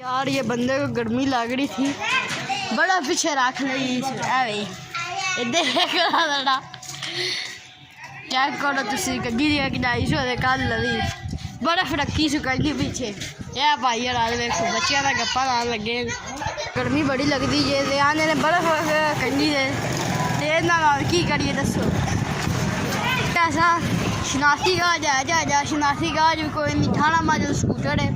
यार ये बंदे को गर्मी लग रही थी, बड़ा पीछे रख ली चेक करो तुसी गिरी कढ़ाई सौ कल लगी बर्फ रखी सी कहीं पीछे यह भाई यार देखो बच्चों का गप्पा लान लगे गर्मी बड़ी लगती जे आने ने बर्फ कंजी की करिए दसो ऐसा शनाख्ती काज है जा शनाख्ती काज भी कोई नहीं थाना माजो स्कूटर है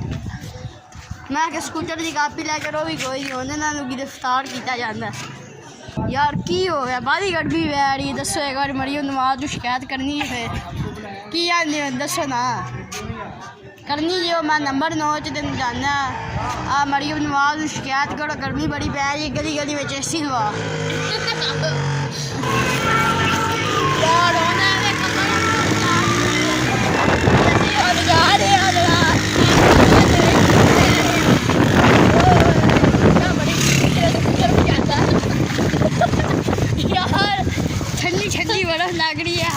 मैं कि स्कूटर की कापी लैकर वो भी कोई नहीं उन्होंने गिरफ्तार किया जाता है। यार की हो गया बाली गर्मी पै रही दसो एक बार मरियो नवाज को शिकायत करनी है फिर की आने दसो ना करनी जो मैं नंबर 9 च तेन जाना आ मरियो नवाज को शिकायत करो गर्मी बड़ी पै रही गली गली में एसी लवा ठंडी ठंडी बर्फ लग रही है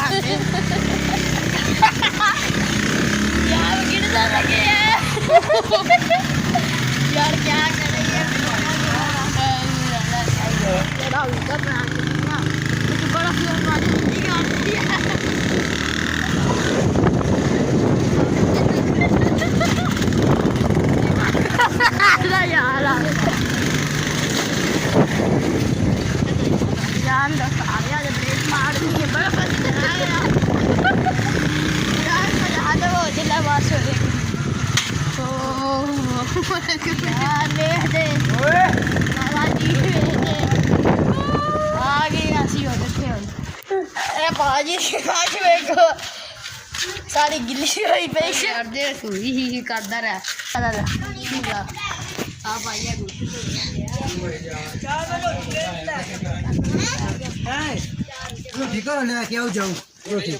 यार गिरने लगे हैं यार क्या करेंगे जान दस आ गया जब ब्रेक मार दी बड़ा यार मजा तो वो जिला बस हो गई तो यार देख दे माला जी आ गई ऐसी हो देखे अरे बाजी आज देखो सारी गिल्ली हुई पेश यार दे सुई ही करदा रहा चल ठीक है आप आइए रोटी करो लेके आओ जाओ रोटी